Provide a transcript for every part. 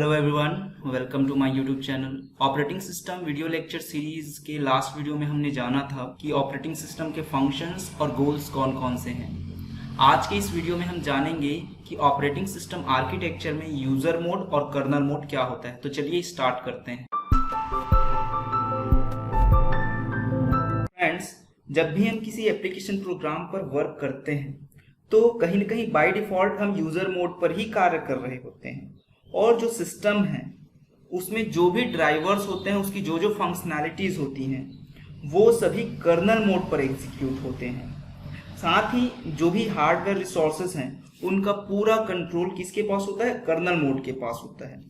Hello everyone, welcome to my YouTube channel. Operating system video lecture series के last video में हमने जाना था कि ऑपरेटिंग सिस्टम के फंक्शंस और गोल्स कौन कौन से हैं। आज के इस वीडियो में हम जानेंगे कि ऑपरेटिंग सिस्टम आर्किटेक्चर में यूजर मोड और कर्नल मोड क्या होता है। तो चलिए स्टार्ट करते हैं। फ्रेंड्स, जब भी हम किसी एप्लीकेशन प्रोग्राम पर वर्क करते हैं तो कहीं ना कहीं बाय डिफॉल्ट हम यूजर मोड पर ही कार्य कर रहे होते हैं, और जो सिस्टम है उसमें जो भी ड्राइवर्स होते हैं, उसकी जो जो फंक्शनैलिटीज होती हैं वो सभी कर्नल मोड पर एग्जीक्यूट होते हैं। साथ ही जो भी हार्डवेयर रिसोर्सेज हैं उनका पूरा कंट्रोल किसके पास होता है? कर्नल मोड के पास होता है।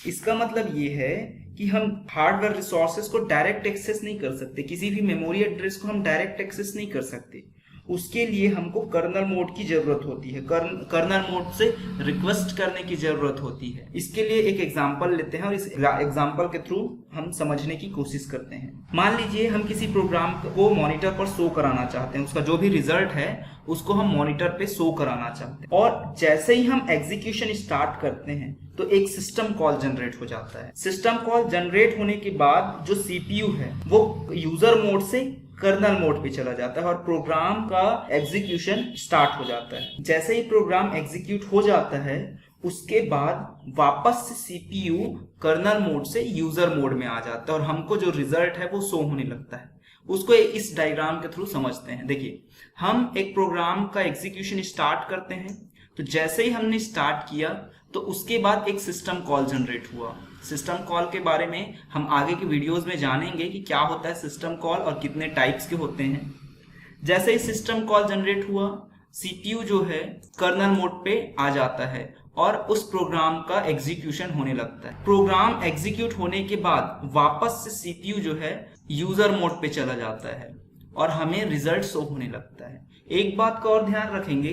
इसका मतलब ये है कि हम हार्डवेयर रिसोर्सेज को डायरेक्ट एक्सेस नहीं कर सकते, किसी भी मेमोरी एड्रेस को हम डायरेक्ट एक्सेस नहीं कर सकते। उसके लिए हमको कर्नल मोड की जरूरत होती है, कर्नल मोड से रिक्वेस्ट करने की जरूरत होती है। इसके लिए एक एग्जांपल लेते हैं और इस एग्जांपल के थ्रू हम समझने की कोशिश करते हैं। मान लीजिए हम किसी प्रोग्राम को मॉनिटर पर शो कराना चाहते हैं, उसका जो भी रिजल्ट है उसको हम मॉनिटर पे शो कराना चाहते हैं, और जैसे ही हम एग्जीक्यूशन स्टार्ट करते हैं तो एक सिस्टम कॉल जनरेट हो जाता है। सिस्टम कॉल जनरेट होने के बाद जो सीपीयू है वो यूजर मोड से कर्नल मोड पे चला जाता है और प्रोग्राम का एग्जीक्यूशन स्टार्ट हो जाता है। जैसे ही प्रोग्राम एग्जीक्यूट हो जाता है उसके बाद वापस से सीपीयू कर्नल मोड से यूजर मोड में आ जाता है और हमको जो रिजल्ट है वो शो होने लगता है। उसको इस डायग्राम के थ्रू समझते हैं। देखिए, हम एक प्रोग्राम का एग्जीक्यूशन स्टार्ट करते हैं, तो जैसे ही हमने स्टार्ट किया तो उसके बाद एक सिस्टम कॉल जनरेट हुआ। सिस्टम कॉल के बारे में हम आगे की वीडियोस में जानेंगे कि क्या होता है सिस्टम कॉल और कितने टाइप्स के होते हैं। जैसे ही सिस्टम कॉल जनरेट हुआ, सीपीयू जो है कर्नल मोड पे आ जाता है और उस प्रोग्राम का एग्जीक्यूशन होने लगता है। प्रोग्राम एग्जीक्यूट होने के बाद वापस से सीपीयू जो है यूजर मोड पे चला जाता है और हमें रिजल्ट शो होने लगता है। एक बात का और ध्यान रखेंगे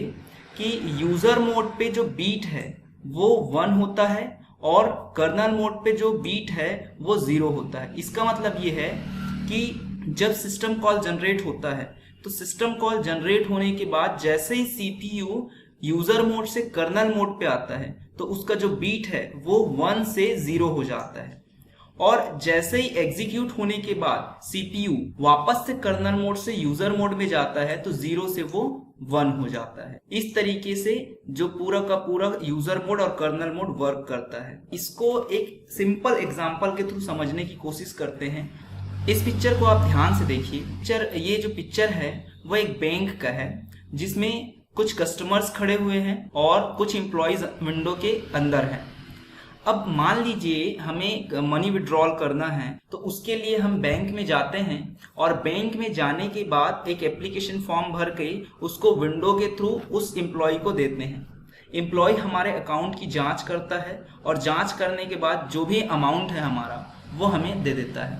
कि यूजर मोड पे जो बीट है वो 1 होता है और कर्नल मोड पे जो बीट है वो 0 होता है। इसका मतलब ये है कि जब सिस्टम कॉल जनरेट होता है तो सिस्टम कॉल जनरेट होने के बाद जैसे ही सीपीयू यूजर मोड से कर्नल मोड पे आता है तो उसका जो बीट है वो 1 से 0 हो जाता है, और जैसे ही एग्जीक्यूट होने के बाद सीपीयू वापस से कर्नल मोड से यूजर मोड में जाता है तो 0 से वो 1 हो जाता है। इस तरीके से जो पूरा का पूरा यूजर मोड और कर्नल मोड वर्क करता है। इसको एक सिंपल एग्जांपल के थ्रू समझने की कोशिश करते हैं। इस पिक्चर को आप ध्यान से देखिए। ये जो पिक्चर है वो एक बैंक का है जिसमें कुछ कस्टमर्स खड़े हुए हैं और कुछ एम्प्लॉइज विंडो के अंदर हैं। अब मान लीजिए हमें मनी विड्रॉल करना है तो उसके लिए हम बैंक में जाते हैं और बैंक में जाने के बाद एक एप्लीकेशन फॉर्म भर के उसको विंडो के थ्रू उस एम्प्लॉय को देते हैं। एम्प्लॉय हमारे अकाउंट की जांच करता है और जांच करने के बाद जो भी अमाउंट है हमारा वो हमें दे देता है।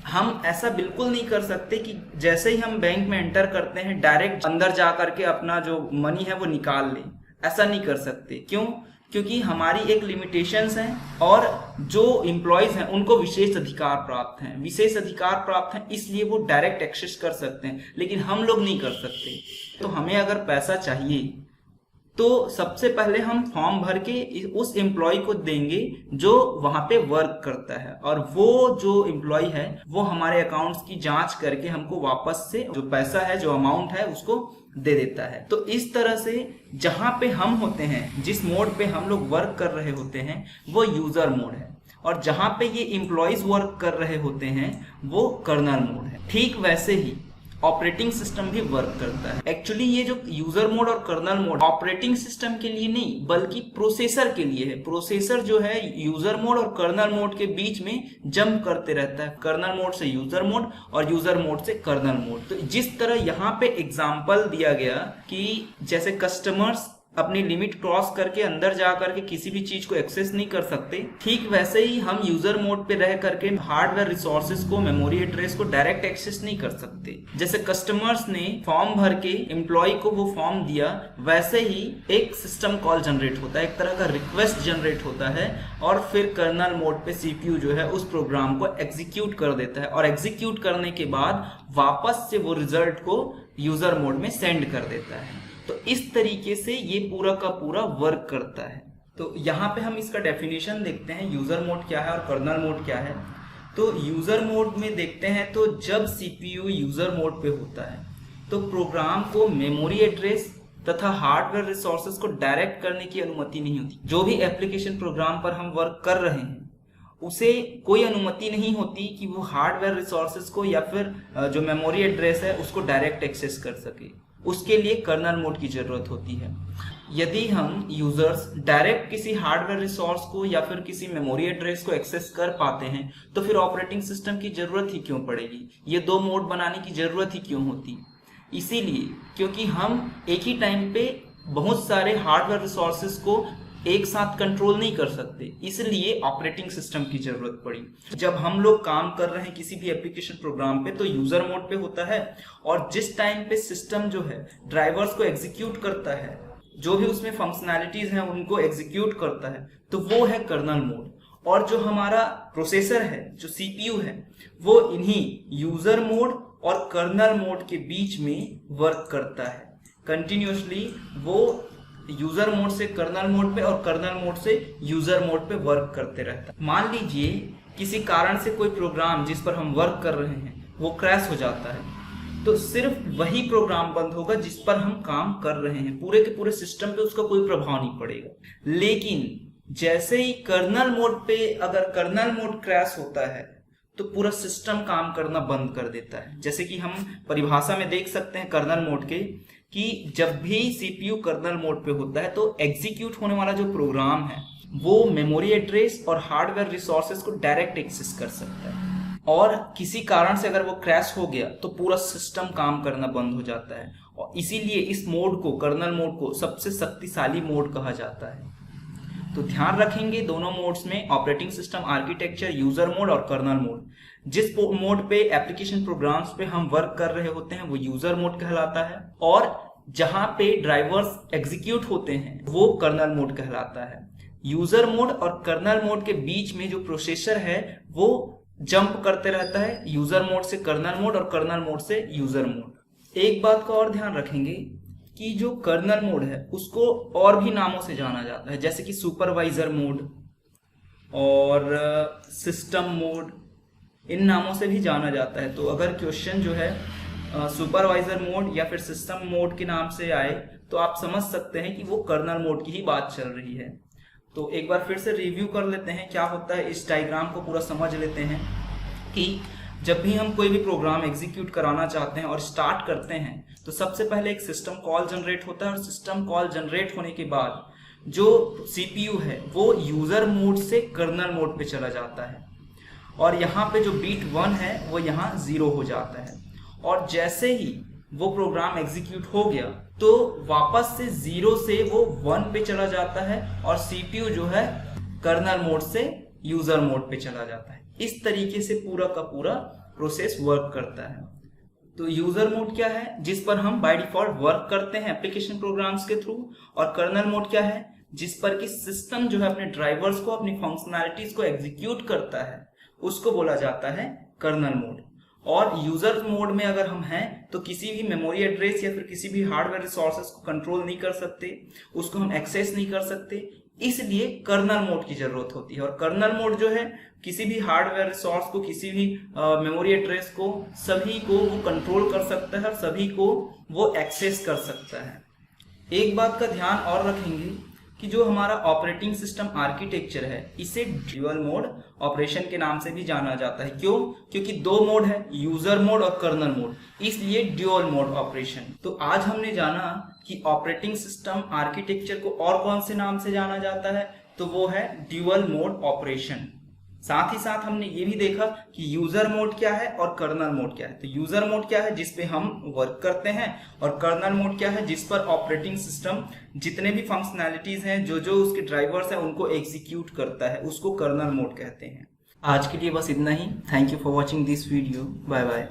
हम ऐसा बिल्कुल नहीं कर सकते कि जैसे ही हम बैंक में एंटर करते हैं डायरेक्ट अंदर जा करके अपना जो मनी है वो निकाल लें। ऐसा नहीं कर सकते। क्यों? क्योंकि हमारी एक लिमिटेशंस हैं और जो एम्प्लॉयज हैं उनको विशेष अधिकार प्राप्त हैं। विशेष अधिकार प्राप्त हैं इसलिए वो डायरेक्ट एक्सेस कर सकते हैं, लेकिन हम लोग नहीं कर सकते। तो हमें अगर पैसा चाहिए तो सबसे पहले हम फॉर्म भर के उस एम्प्लॉय को देंगे जो वहां पे वर्क करता है, और वो जो एम्प्लॉय है वो हमारे अकाउंट्स की जांच करके हमको वापस से जो पैसा है, जो अमाउंट है, उसको दे देता है। तो इस तरह से जहां पे हम होते हैं, जिस मोड पे हम लोग वर्क कर रहे होते हैं वो यूजर मोड है, और जहां पे ये एम्प्लॉयज वर्क कर रहे होते हैं वो कर्नल मोड है। ठीक वैसे ही ऑपरेटिंग सिस्टम भी वर्क करता है। एक्चुअली ये जो यूजर मोड और कर्नल मोड ऑपरेटिंग सिस्टम के लिए नहीं बल्कि प्रोसेसर के लिए है। प्रोसेसर जो है यूजर मोड और कर्नल मोड के बीच में जंप करते रहता है, कर्नल मोड से यूजर मोड और यूजर मोड से कर्नल मोड। तो जिस तरह यहाँ पे एग्जांपल दिया गया कि जैसे कस्टमर्स अपनी लिमिट क्रॉस करके अंदर जा करके किसी भी चीज को एक्सेस नहीं कर सकते, ठीक वैसे ही हम यूजर मोड पे रह करके हार्डवेयर रिसोर्सेज को, मेमोरी एड्रेस को डायरेक्ट एक्सेस नहीं कर सकते। जैसे कस्टमर्स ने फॉर्म भर के एम्प्लॉय को वो फॉर्म दिया, वैसे ही एक सिस्टम कॉल जनरेट होता है, एक तरह का रिक्वेस्ट जनरेट होता है, और फिर कर्नल मोड पे सीपीयू जो है उस प्रोग्राम को एग्जीक्यूट कर देता है, और एग्जीक्यूट करने के बाद वापस से वो रिजल्ट को यूजर मोड में सेंड कर देता है। तो इस तरीके से ये पूरा का पूरा वर्क करता है। तो यहाँ पे हम इसका डेफिनेशन देखते हैं, यूजर मोड क्या है और कर्नल मोड क्या है। तो यूजर मोड में देखते हैं तो जब सीपीयू यूजर मोड पे होता है तो प्रोग्राम को मेमोरी एड्रेस तथा हार्डवेयर रिसोर्सेज को डायरेक्ट करने की अनुमति नहीं होती। जो भी एप्लीकेशन प्रोग्राम पर हम वर्क कर रहे हैं उसे कोई अनुमति नहीं होती कि वो हार्डवेयर रिसोर्सेज को या फिर जो मेमोरी एड्रेस है उसको डायरेक्ट एक्सेस कर सके। उसके लिए कर्नल मोड की जरूरत होती है। यदि हम यूजर्स डायरेक्ट किसी हार्डवेयर रिसोर्स को या फिर किसी मेमोरी एड्रेस को एक्सेस कर पाते हैं तो फिर ऑपरेटिंग सिस्टम की जरूरत ही क्यों पड़ेगी, ये दो मोड बनाने की जरूरत ही क्यों होती। इसीलिए क्योंकि हम एक ही टाइम पे बहुत सारे हार्डवेयर रिसोर्सेज को एक साथ कंट्रोल नहीं कर सकते, इसलिए ऑपरेटिंग सिस्टम की जरूरत पड़ी। जब हम लोग काम कर रहे हैं किसी भी एप्लीकेशन प्रोग्राम पे तो यूजर मोड पे होता है, और जिस टाइम पे सिस्टम जो है ड्राइवर्स को एग्जीक्यूट करता है, जो भी उसमें फंक्शनैलिटीज हैं उनको एग्जीक्यूट करता है, तो वो है कर्नल मोड। और जो हमारा प्रोसेसर है, जो सीपीयू है, वो इन्हीं यूजर मोड और कर्नल मोड के बीच में वर्क करता है। कंटिन्यूअसली वो यूजर मोड से कर्नल मोड पे और कर्नल मोड से यूजर मोड पे वर्क करते रहता है। मान लीजिए किसी कारण से कोई प्रोग्राम जिस पर हम वर्क कर रहे हैं वो क्रैश हो जाता है, तो सिर्फ वही प्रोग्राम बंद होगा जिस पर हम काम कर रहे हैं, पूरे के पूरे सिस्टम पे उसका कोई प्रभाव नहीं पड़ेगा। लेकिन जैसे ही कर्नल मोड पे अगर कर्नल मोड क्रैश होता है तो पूरा सिस्टम काम करना बंद कर देता है। जैसे कि हम परिभाषा में देख सकते हैं कर्नल मोड के कि जब भी सीपीयू कर्नल मोड पे होता है तो एग्जीक्यूट होने वाला जो प्रोग्राम है वो मेमोरी एड्रेस और हार्डवेयर रिसोर्सेज को डायरेक्ट एक्सेस कर सकता है, और किसी कारण से अगर वो क्रैश हो गया तो पूरा सिस्टम काम करना बंद हो जाता है। और इसीलिए इस मोड को, कर्नल मोड को, सबसे शक्तिशाली मोड कहा जाता है। तो ध्यान रखेंगे दोनों मोड्स में, operating system architecture, user mode और कर्नल मोड। जिस मोड पे एप्लीकेशन प्रोग्राम्स पे हम वर्क कर रहे होते हैं वो यूजर मोड कहलाता है, और जहां पे ड्राइवर्स एग्जीक्यूट होते हैं वो कर्नल मोड कहलाता है। यूजर मोड और कर्नल मोड के बीच में जो प्रोसेसर है वो जंप करते रहता है, यूजर मोड से कर्नल मोड और कर्नल मोड से यूजर मोड। एक बात का और ध्यान रखेंगे कि जो कर्नल मोड है उसको और भी नामों से जाना जाता है, जैसे कि सुपरवाइजर मोड और सिस्टम मोड, इन नामों से भी जाना जाता है। तो अगर क्वेश्चन जो है सुपरवाइजर मोड या फिर सिस्टम मोड के नाम से आए तो आप समझ सकते हैं कि वो कर्नल मोड की ही बात चल रही है। तो एक बार फिर से रिव्यू कर लेते हैं क्या होता है, इस डायग्राम को पूरा समझ लेते हैं कि जब भी हम कोई भी प्रोग्राम एग्जीक्यूट कराना चाहते हैं और स्टार्ट करते हैं तो सबसे पहले एक सिस्टम कॉल जनरेट होता है, और सिस्टम कॉल जनरेट होने के बाद जो सीपीयू है वो यूजर मोड से कर्नल मोड पे चला जाता है, और यहाँ पे जो बीट 1 है वो यहाँ 0 हो जाता है। और जैसे ही वो प्रोग्राम एग्जीक्यूट हो गया तो वापस से 0 से वो 1 पे चला जाता है, और सीपीयू जो है कर्नल मोड से यूजर मोड पे चला जाता है। इस तरीके से पूरा का पूरा प्रोसेस वर्क करता है। तो यूजर मोड क्या है, जिस पर हम बाय डिफॉल्ट वर्क करते हैं एप्लीकेशन प्रोग्राम्स के थ्रू, और कर्नल मोड क्या है, जिस पर कि सिस्टम जो है अपने ड्राइवर्स को, अपनी फंक्शनैलिटीज को एग्जीक्यूट करता है, उसको बोला जाता है कर्नल मोड। और यूजर मोड में अगर हम हैं तो किसी भी मेमोरी एड्रेस या फिर किसी भी हार्डवेयर रिसोर्सेज को कंट्रोल नहीं कर सकते, उसको हम एक्सेस नहीं कर सकते, इसलिए कर्नल मोड की जरूरत होती है। और कर्नल मोड जो है किसी भी हार्डवेयर रिसोर्स को, किसी भी मेमोरी एड्रेस को, सभी को वो कंट्रोल कर सकता है और सभी को वो एक्सेस कर सकता है। एक बात का ध्यान और रखेंगे कि जो हमारा ऑपरेटिंग सिस्टम आर्किटेक्चर है इसे ड्यूअल मोड ऑपरेशन के नाम से भी जाना जाता है। क्यों? क्योंकि दो मोड है, यूजर मोड और कर्नल मोड, इसलिए ड्यूअल मोड ऑपरेशन। तो आज हमने जाना कि ऑपरेटिंग सिस्टम आर्किटेक्चर को और कौन से नाम से जाना जाता है, तो वो है ड्यूअल मोड ऑपरेशन। साथ ही साथ हमने ये भी देखा कि यूजर मोड क्या है और कर्नल मोड क्या है। तो यूजर मोड क्या है, जिसपे हम वर्क करते हैं, और कर्नल मोड क्या है, जिस पर ऑपरेटिंग सिस्टम जितने भी फंक्शनैलिटीज हैं, जो जो उसके ड्राइवर्स हैं, उनको एग्जीक्यूट करता है, उसको कर्नल मोड कहते हैं। आज के लिए बस इतना ही। Thank you for watching this video. Bye bye.